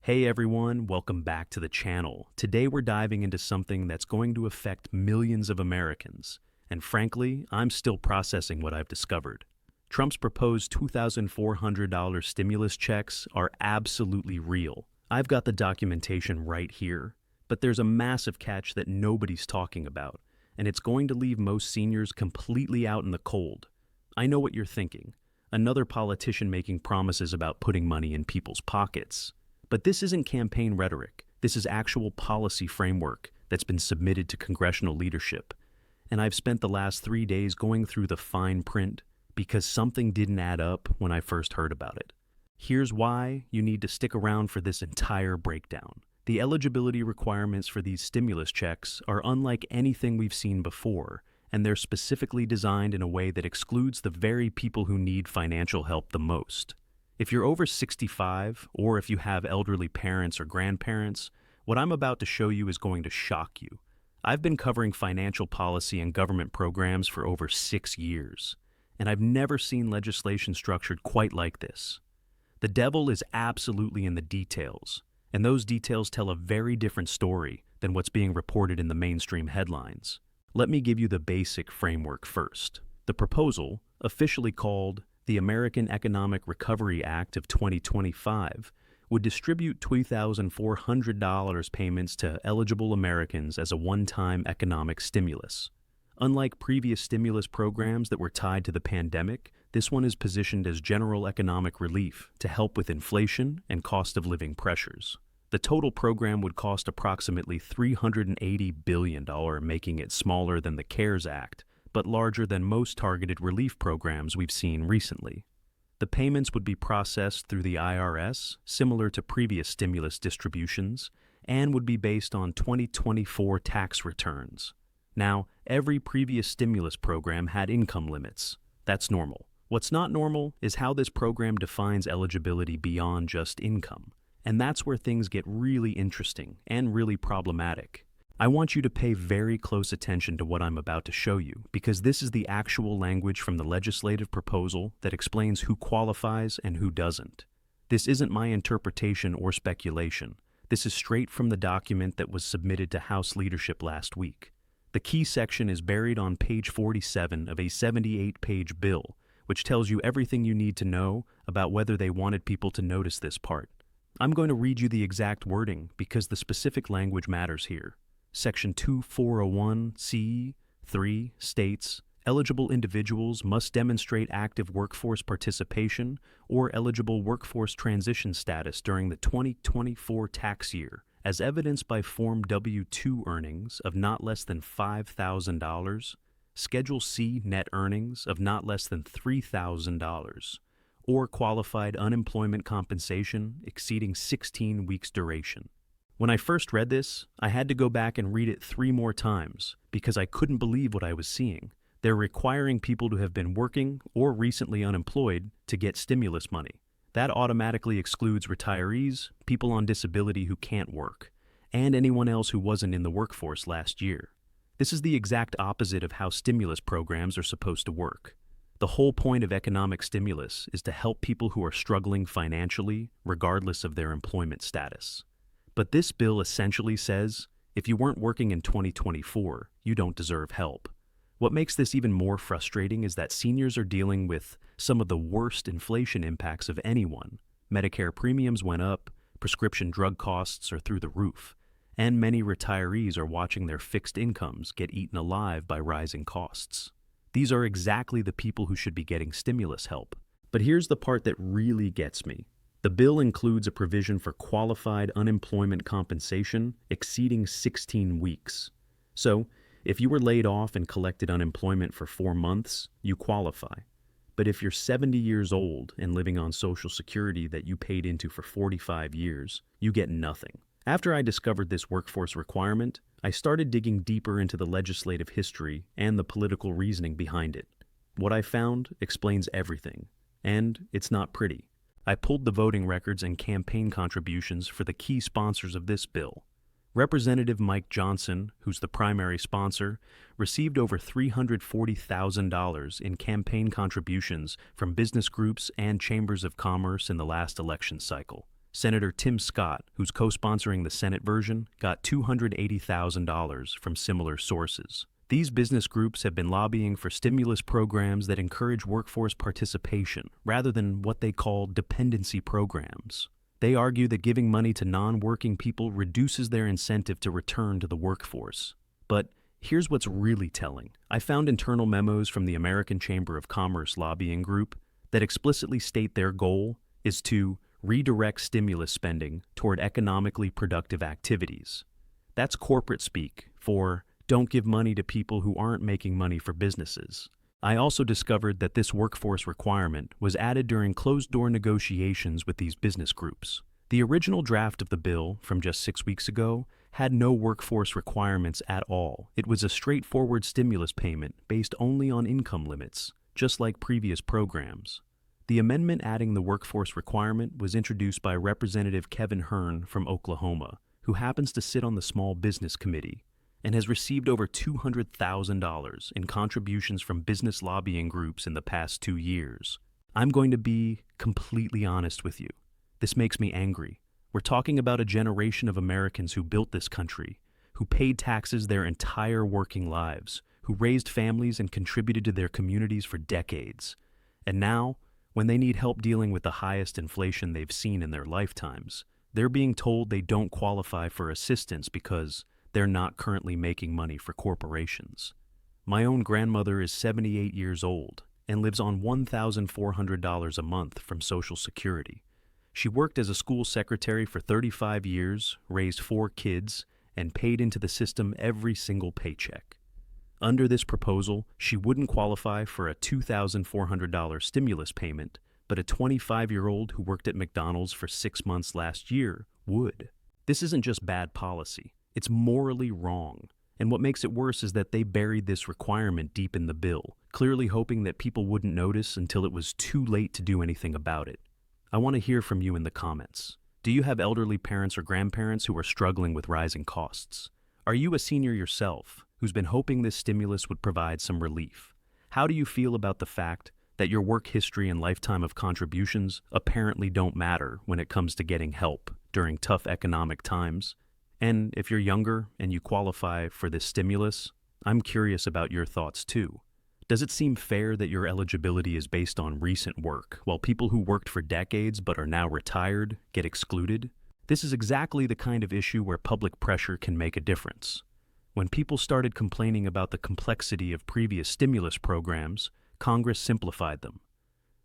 Hey everyone, welcome back to the channel. Today we're diving into something that's going to affect millions of Americans. And frankly, I'm still processing what I've discovered. Trump's proposed $2,400 stimulus checks are absolutely real. I've got the documentation right here. But there's a massive catch that nobody's talking about, and it's going to leave most seniors completely out in the cold. I know what you're thinking. Another politician making promises about putting money in people's pockets. But this isn't campaign rhetoric. This is actual policy framework that's been submitted to congressional leadership. And I've spent the last 3 days going through the fine print because something didn't add up when I first heard about it. Here's why you need to stick around for this entire breakdown. The eligibility requirements for these stimulus checks are unlike anything we've seen before, and they're specifically designed in a way that excludes the very people who need financial help the most. If you're over 65, or if you have elderly parents or grandparents, what I'm about to show you is going to shock you. I've been covering financial policy and government programs for over 6 years, and I've never seen legislation structured quite like this. The devil is absolutely in the details, and those details tell a very different story than what's being reported in the mainstream headlines. Let me give you the basic framework first. The proposal, officially called the American Economic Recovery Act of 2025, would distribute $2,400 payments to eligible Americans as a one-time economic stimulus. Unlike previous stimulus programs that were tied to the pandemic, this one is positioned as general economic relief to help with inflation and cost of living pressures. The total program would cost approximately $380 billion, making it smaller than the CARES Act, but larger than most targeted relief programs we've seen recently. The payments would be processed through the IRS, similar to previous stimulus distributions, and would be based on 2024 tax returns. Now, every previous stimulus program had income limits. That's normal. What's not normal is how this program defines eligibility beyond just income. And that's where things get really interesting and really problematic. I want you to pay very close attention to what I'm about to show you, because this is the actual language from the legislative proposal that explains who qualifies and who doesn't. This isn't my interpretation or speculation. This is straight from the document that was submitted to House leadership last week. The key section is buried on page 47 of a 78-page bill, which tells you everything you need to know about whether they wanted people to notice this part. I'm going to read you the exact wording because the specific language matters here. Section 2401(c)(3) states, eligible individuals must demonstrate active workforce participation or eligible workforce transition status during the 2024 tax year, as evidenced by Form W-2 earnings of not less than $5,000, Schedule C net earnings of not less than $3,000, or qualified unemployment compensation exceeding 16 weeks duration. When I first read this, I had to go back and read it 3 more times because I couldn't believe what I was seeing. They're requiring people to have been working or recently unemployed to get stimulus money. That automatically excludes retirees, people on disability who can't work, and anyone else who wasn't in the workforce last year. This is the exact opposite of how stimulus programs are supposed to work. The whole point of economic stimulus is to help people who are struggling financially, regardless of their employment status. But this bill essentially says, if you weren't working in 2024, you don't deserve help. What makes this even more frustrating is that seniors are dealing with some of the worst inflation impacts of anyone. Medicare premiums went up, prescription drug costs are through the roof, and many retirees are watching their fixed incomes get eaten alive by rising costs. These are exactly the people who should be getting stimulus help. But here's the part that really gets me. The bill includes a provision for qualified unemployment compensation exceeding 16 weeks. So, if you were laid off and collected unemployment for 4 months, you qualify. But if you're 70 years old and living on Social Security that you paid into for 45 years, you get nothing. After I discovered this workforce requirement, I started digging deeper into the legislative history and the political reasoning behind it. What I found explains everything, and it's not pretty. I pulled the voting records and campaign contributions for the key sponsors of this bill. Representative Mike Johnson, who's the primary sponsor, received over $340,000 in campaign contributions from business groups and chambers of commerce in the last election cycle. Senator Tim Scott, who's co-sponsoring the Senate version, got $280,000 from similar sources. These business groups have been lobbying for stimulus programs that encourage workforce participation rather than what they call dependency programs. They argue that giving money to non-working people reduces their incentive to return to the workforce. But here's what's really telling. I found internal memos from the American Chamber of Commerce lobbying group that explicitly state their goal is to redirect stimulus spending toward economically productive activities. That's corporate speak for don't give money to people who aren't making money for businesses. I also discovered that this workforce requirement was added during closed-door negotiations with these business groups. The original draft of the bill from just 6 weeks ago had no workforce requirements at all. It was a straightforward stimulus payment based only on income limits, just like previous programs. The amendment adding the workforce requirement was introduced by Representative Kevin Hern from Oklahoma, who happens to sit on the Small Business Committee and has received over $200,000 in contributions from business lobbying groups in the past 2 years. I'm going to be completely honest with you. This makes me angry. We're talking about a generation of Americans who built this country, who paid taxes their entire working lives, who raised families and contributed to their communities for decades. And now, when they need help dealing with the highest inflation they've seen in their lifetimes, they're being told they don't qualify for assistance because they're not currently making money for corporations. My own grandmother is 78 years old and lives on $1,400 a month from Social Security. She worked as a school secretary for 35 years, raised 4 kids, and paid into the system every single paycheck. Under this proposal, she wouldn't qualify for a $2,400 stimulus payment, but a 25-year-old who worked at McDonald's for 6 months last year would. This isn't just bad policy. It's morally wrong. And what makes it worse is that they buried this requirement deep in the bill, clearly hoping that people wouldn't notice until it was too late to do anything about it. I want to hear from you in the comments. Do you have elderly parents or grandparents who are struggling with rising costs? Are you a senior yourself who's been hoping this stimulus would provide some relief? How do you feel about the fact that your work history and lifetime of contributions apparently don't matter when it comes to getting help during tough economic times? And if you're younger and you qualify for this stimulus, I'm curious about your thoughts too. Does it seem fair that your eligibility is based on recent work, while people who worked for decades but are now retired get excluded? This is exactly the kind of issue where public pressure can make a difference. When people started complaining about the complexity of previous stimulus programs, Congress simplified them.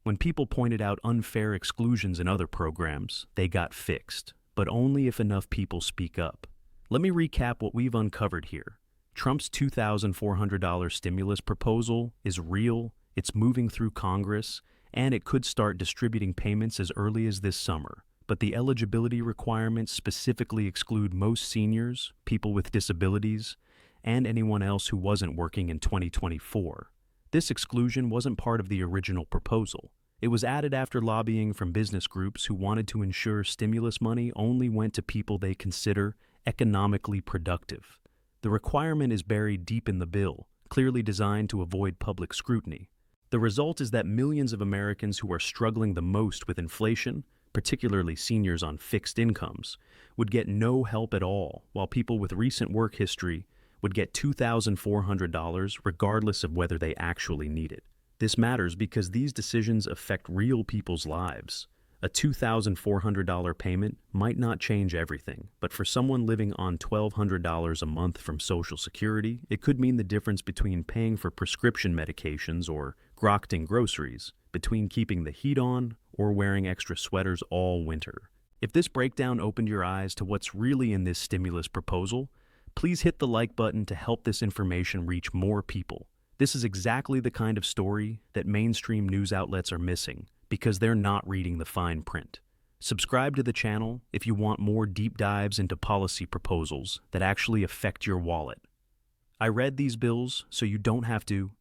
When people pointed out unfair exclusions in other programs, they got fixed, but only if enough people speak up. Let me recap what we've uncovered here. Trump's $2,400 stimulus proposal is real, it's moving through Congress, and it could start distributing payments as early as this summer. But the eligibility requirements specifically exclude most seniors, people with disabilities, and anyone else who wasn't working in 2024. This exclusion wasn't part of the original proposal. It was added after lobbying from business groups who wanted to ensure stimulus money only went to people they consider economically productive. The requirement is buried deep in the bill, clearly designed to avoid public scrutiny. The result is that millions of Americans who are struggling the most with inflation, particularly seniors on fixed incomes, would get no help at all, while people with recent work history would get $2,400 regardless of whether they actually need it. This matters because these decisions affect real people's lives. A $2,400 payment might not change everything, but for someone living on $1,200 a month from Social Security, it could mean the difference between paying for prescription medications or grokting groceries, between keeping the heat on or wearing extra sweaters all winter. If this breakdown opened your eyes to what's really in this stimulus proposal, please hit the like button to help this information reach more people. This is exactly the kind of story that mainstream news outlets are missing because they're not reading the fine print. Subscribe to the channel if you want more deep dives into policy proposals that actually affect your wallet. I read these bills so you don't have to,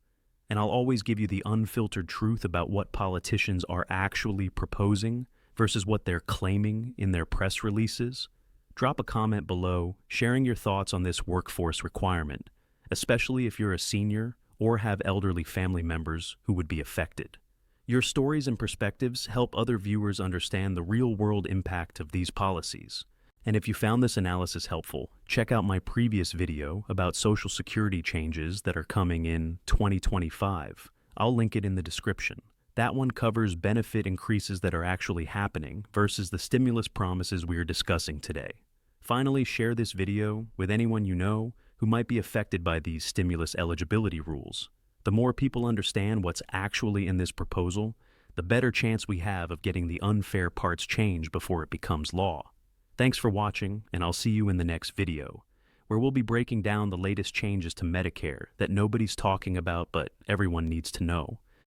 and I'll always give you the unfiltered truth about what politicians are actually proposing versus what they're claiming in their press releases. Drop a comment below sharing your thoughts on this workforce requirement, especially if you're a senior or have elderly family members who would be affected. Your stories and perspectives help other viewers understand the real-world impact of these policies. And if you found this analysis helpful, check out my previous video about Social Security changes that are coming in 2025. I'll link it in the description. That one covers benefit increases that are actually happening versus the stimulus promises we are discussing today. Finally, share this video with anyone you know who might be affected by these stimulus eligibility rules. The more people understand what's actually in this proposal, the better chance we have of getting the unfair parts changed before it becomes law. Thanks for watching, and I'll see you in the next video, where we'll be breaking down the latest changes to Medicare that nobody's talking about but everyone needs to know.